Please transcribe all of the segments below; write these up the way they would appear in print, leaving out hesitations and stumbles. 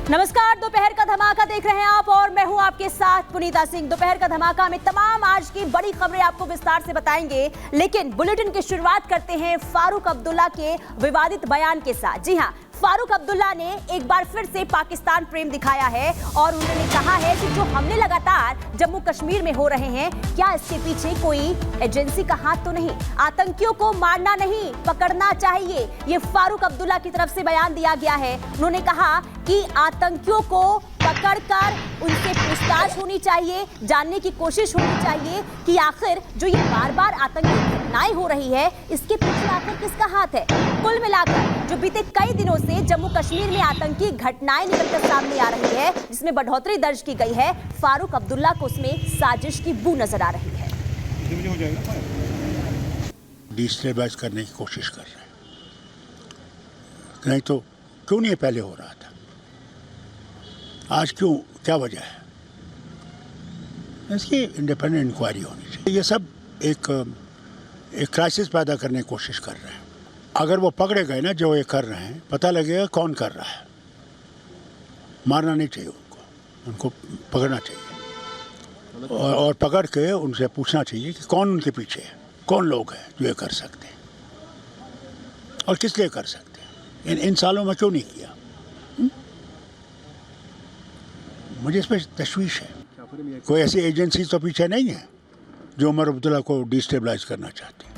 नमस्कार, दोपहर का धमाका देख रहे हैं आप और मैं हूं आपके साथ पुनीता सिंह। दोपहर का धमाका में तमाम आज की बड़ी खबरें आपको विस्तार से बताएंगे, लेकिन बुलेटिन की शुरुआत करते हैं फारूक अब्दुल्ला के विवादित बयान के साथ। जी हां, फारूक अब्दुल्ला ने एक बार फिर से पाकिस्तान प्रेम दिखाया है और उन्होंने कहा है कि जो हमले लगातार जम्मू कश्मीर में हो रहे हैं, क्या इसके पीछे कोई एजेंसी का हाथ तो नहीं? आतंकियों को मारना नहीं, पकड़ना चाहिए, ये फारूक अब्दुल्ला की तरफ से बयान दिया गया है। उन्होंने कहा कि आतंकियों को पकड़कर उनसे पूछताछ होनी चाहिए, जानने की कोशिश होनी चाहिए कि आखिर जो ये बार-बार आतंकी घटनाएं हो रही है, इसके पीछे आखिर किसका हाथ है। कुल मिलाकर जो बीते कई दिनों से जम्मू कश्मीर में आतंकी घटनाएं निकलकर सामने आ रही है, जिसमें बढ़ोतरी दर्ज की गई है, फारूक अब्दुल्ला को उसमें साजिश की बू नजर आ रही है। डिस्टेबलाइज करने की कोशिश कर रहे हैं, नहीं तो क्यों नहीं पहले हो रहा था, आज क्यों, क्या वजह है? इसकी इंडिपेंडेंट इंक्वायरी होनी चाहिए। ये सब एक क्राइसिस पैदा करने की कोशिश कर रहे हैं। अगर वो पकड़े गए ना जो ये कर रहे हैं, पता लगेगा कौन कर रहा है। मारना नहीं चाहिए उनको पकड़ना चाहिए और पकड़ के उनसे पूछना चाहिए कि कौन उनके पीछे है, कौन लोग हैं जो ये कर सकते हैं और किस लिए कर सकते हैं। इन सालों में क्यों नहीं किया? मुझे इस पर तशवीश है। कोई ऐसी एजेंसी तो पीछे नहीं है जो उमर अब्दुल्ला को डिस्टेबलाइज करना चाहती है।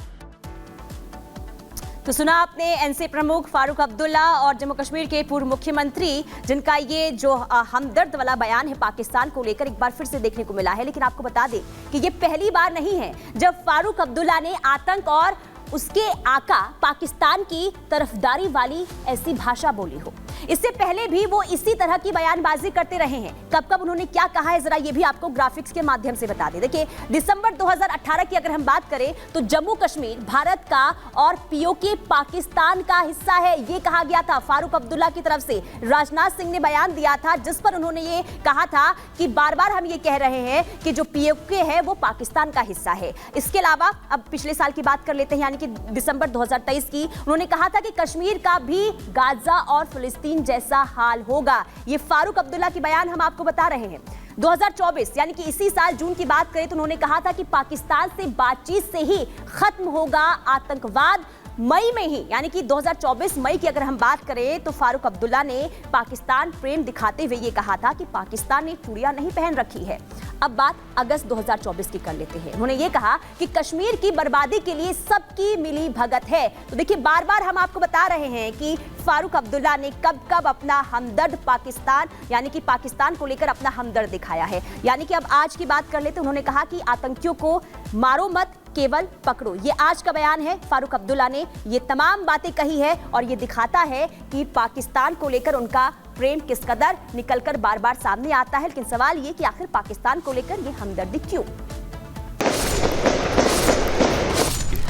तो सुना आपने एनसी प्रमुख फारूक अब्दुल्ला और जम्मू कश्मीर के पूर्व मुख्यमंत्री, जिनका ये जो हमदर्द वाला बयान है पाकिस्तान को लेकर एक बार फिर से देखने को मिला है। लेकिन आपको बता दें कि ये पहली बार नहीं है जब फारूक अब्दुल्ला ने आतंक और उसके आका पाकिस्तान की तरफदारी वाली ऐसी भाषा बोली हो। इससे पहले भी वो इसी तरह की बयानबाजी करते रहे हैं। कब कब उन्होंने क्या कहा है, जरा ये भी आपको ग्राफिक्स के माध्यम से बता दें। देखिए, दिसंबर 2018 की अगर हम बात करें तो जम्मू कश्मीर भारत का और पीओके पाकिस्तान का हिस्सा है, ये कहा गया था फारूक अब्दुल्ला की तरफ से। राजनाथ सिंह ने बयान दिया था जिस पर उन्होंने ये कहा था कि बार बार हम ये कह रहे हैं कि जो पीओके है वो पाकिस्तान का हिस्सा है। इसके अलावा अब पिछले साल की बात कर लेते हैं, यानी कि दिसंबर 2023 की, उन्होंने कहा था कि कश्मीर का भी गाजा और फिलिस्तीन जैसा हाल होगा। ये फारूक अब्दुल्ला की बयान हम आपको बता रहे हैं। 2024 यानी कि इसी साल जून की बात करें तो उन्होंने कहा था कि पाकिस्तान से बातचीत से ही खत्म होगा आतंकवाद। मई में ही, यानी कि 2024 मई की अगर हम बात करें तो फारूक अब्दुल्ला ने पाकिस्तान प्रेम दिखाते हुए ये कहा था कि पाकिस्तान ने चूड़ियां नहीं पहन रखी है। अब बात अगस्त 2024 की कर लेते हैं। उन्होंने ये कहा कि कश्मीर की बर्बादी के लिए सबकी मिली भगत है। तो देखिए, बार बार हम आपको बता रहे हैं कि फारूक अब्दुल्ला ने कब कब अपना हमदर्द पाकिस्तान यानी कि पाकिस्तान को लेकर अपना हमदर्द दिखाया है। यानी कि अब आज की बात कर लेते, उन्होंने कहा कि आतंकियों को मारो मत, केवल पकड़ो। ये आज का बयान है। फारूक अब्दुल्ला ने ये तमाम बातें कही है और ये दिखाता है कि पाकिस्तान को लेकर उनका प्रेम किस कदर निकलकर बार बार सामने आता है। लेकिन सवाल ये कि आखिर पाकिस्तान को लेकर ये हमदर्दी क्यों?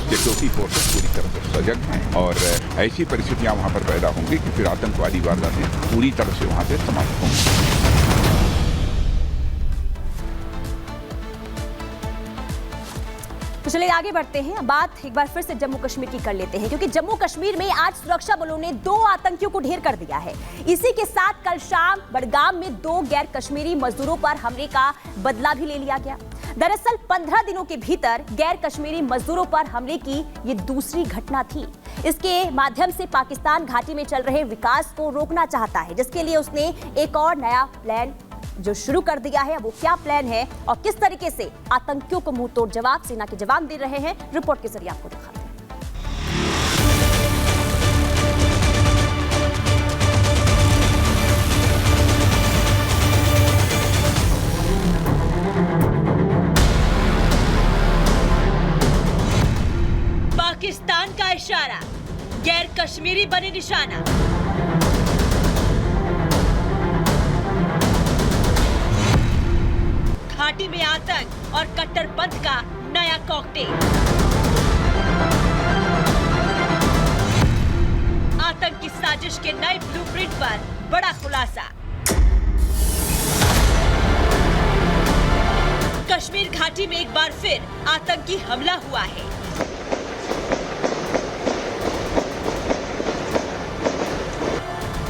सिक्योरिटी फोर्सेस पूरी तरह से सजग हैं और ऐसी परिस्थितियां वहां पर पैदा होंगी कि फिर आतंकवादी वारदातें पूरी तरह से वहां से समाप्त होंगी। तो चलिए आगे बढ़ते हैं। बात एक बार फिर से जम्मू कश्मीर की कर लेते हैं, क्योंकि जम्मू कश्मीर में आज सुरक्षा बलों ने 2 आतंकियों को ढेर कर दिया है। इसी के साथ कल शाम बडगाम में 2 गैर कश्मीरी मजदूरों पर हमले का बदला भी ले लिया गया। दरअसल 15 दिनों के भीतर गैर कश्मीरी मजदूरों पर हमले की ये दूसरी घटना थी। इसके माध्यम से पाकिस्तान घाटी में चल रहे विकास को रोकना चाहता है, जिसके लिए उसने एक और नया प्लान जो शुरू कर दिया है। वो क्या प्लान है और किस तरीके से आतंकियों को मुंह तोड़ जवाब सेना के जवान दे रहे हैं, रिपोर्ट के जरिए आपको दिखाते हैं। पाकिस्तान का इशारा, गैर कश्मीरी बने निशाना। घाटी में आतंक और कट्टरपंथ का नया कॉकटेल। आतंक की साजिश के नए ब्लूप्रिंट पर बड़ा खुलासा। कश्मीर घाटी में एक बार फिर आतंकी हमला हुआ है।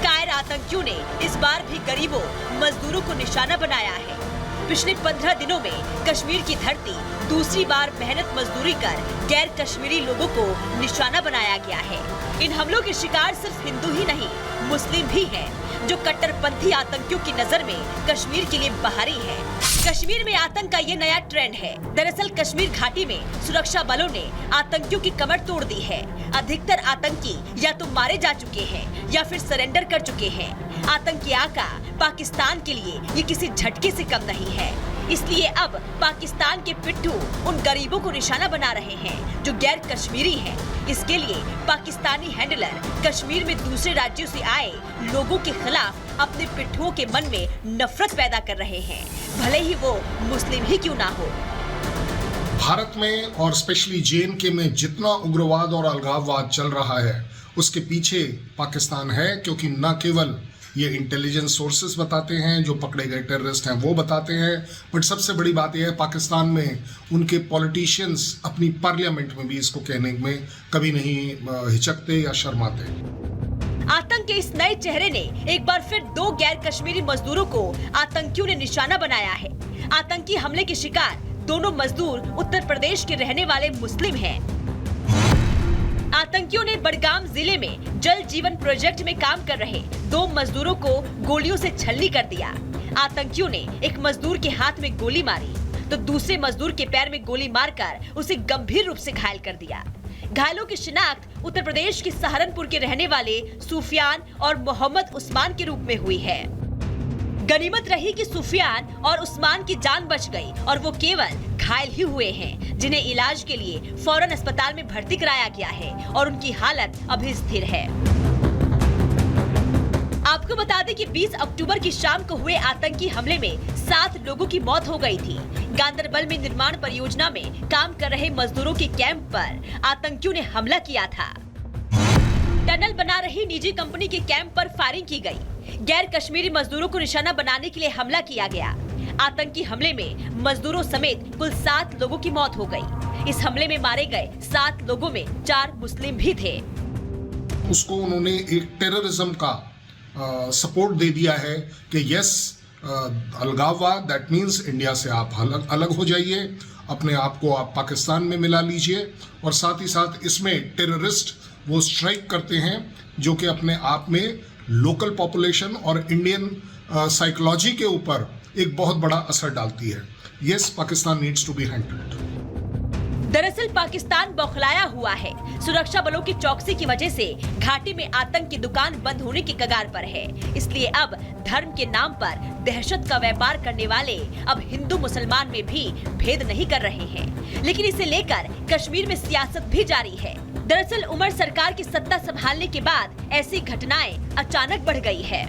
कायर आतंकियों आतंकियों ने इस बार भी गरीबों, मजदूरों को निशाना बनाया है। पिछले 15 दिनों में कश्मीर की धरती दूसरी बार मेहनत मजदूरी कर गैर कश्मीरी लोगों को निशाना बनाया गया है। इन हमलों के शिकार सिर्फ हिंदू ही नहीं, मुस्लिम भी हैं, जो कट्टरपंथी आतंकियों की नजर में कश्मीर के लिए बाहरी है। कश्मीर में आतंक का ये नया ट्रेंड है। दरअसल कश्मीर घाटी में सुरक्षा बलों ने आतंकियों की कमर तोड़ दी है। अधिकतर आतंकी या तो मारे जा चुके हैं या फिर सरेंडर कर चुके हैं। आतंकी आका पाकिस्तान के लिए ये किसी झटके से कम नहीं है। इसलिए अब पाकिस्तान के पिट्ठू उन गरीबों को निशाना बना रहे हैं जो गैर कश्मीरी हैं। इसके लिए पाकिस्तानी हैंडलर कश्मीर में दूसरे राज्यों से आए लोगों के खिलाफ अपने पिट्ठुओं के मन में नफरत पैदा कर रहे हैं, भले ही वो मुस्लिम ही क्यों ना हो। भारत में और स्पेशली JNK में जितना उग्रवाद और अलगाववाद चल रहा है उसके पीछे पाकिस्तान है, क्योंकि न केवल ये इंटेलिजेंस सोर्सेस बताते हैं, जो पकड़े गए टेररिस्ट हैं वो बताते हैं, बट सबसे बड़ी बात यह है पाकिस्तान में उनके पॉलिटिशियंस अपनी पार्लियामेंट में भी इसको कहने में कभी नहीं हिचकते या शर्माते। आतंक के इस नए चेहरे ने एक बार फिर 2 गैर कश्मीरी मजदूरों को आतंकियों ने निशाना बनाया है। आतंकी हमले के शिकार दोनों मजदूर उत्तर प्रदेश के रहने वाले मुस्लिम हैं। आतंकियों ने बडगाम जिले में जल जीवन प्रोजेक्ट में काम कर रहे 2 मजदूरों को गोलियों से छलनी कर दिया। आतंकियों ने एक मजदूर के हाथ में गोली मारी तो दूसरे मजदूर के पैर में गोली मारकर उसे गंभीर रूप से घायल कर दिया। घायलों की शिनाख्त उत्तर प्रदेश के सहारनपुर के रहने वाले सुफियान और मोहम्मद उस्मान के रूप में हुई है। गनीमत रही कि सुफियान और उस्मान की जान बच गई और वो केवल घायल ही हुए हैं, जिन्हें इलाज के लिए फौरन अस्पताल में भर्ती कराया गया है और उनकी हालत अभी स्थिर है। आपको बता दें कि 20 अक्टूबर की शाम को हुए आतंकी हमले में 7 लोगों की मौत हो गई थी। गांदरबल में निर्माण परियोजना में काम कर रहे मजदूरों के कैंप पर आतंकियों ने हमला किया था। टनल बना रही निजी कंपनी के कैंप पर फायरिंग की गई। गैर कश्मीरी मजदूरों को निशाना बनाने के लिए हमला किया गया। आतंकी हमले में मजदूरों समेत कुल 7 लोगों की मौत हो गई। इस हमले में मारे गए 7 लोगों में 4 मुस्लिम भी थे। उसको उन्होंने एक टेररिज्म का सपोर्ट दे दिया है कि यस अलगाववाद, दैट मीन्स इंडिया से आप अलग हो जाइए, अपने आप को आप पाकिस्तान में मिला लीजिए। और साथ ही साथ इसमें टेररिस्ट वो स्ट्राइक करते हैं जो कि अपने आप में लोकल पॉपुलेशन और इंडियन साइकोलॉजी के ऊपर एक बहुत बड़ा असर डालती है। Yes, Pakistan needs to be handled. दरअसल पाकिस्तान बौखलाया हुआ है। सुरक्षा बलों की चौकसी की वजह से घाटी में आतंक की दुकान बंद होने की कगार पर है। इसलिए अब धर्म के नाम पर दहशत का व्यापार करने वाले अब हिंदू मुसलमान में भी भेद नहीं कर रहे हैं। लेकिन इसे लेकर कश्मीर में सियासत भी जारी है। दरअसल उमर सरकार की सत्ता संभालने के बाद ऐसी घटनाएं अचानक बढ़ गई है।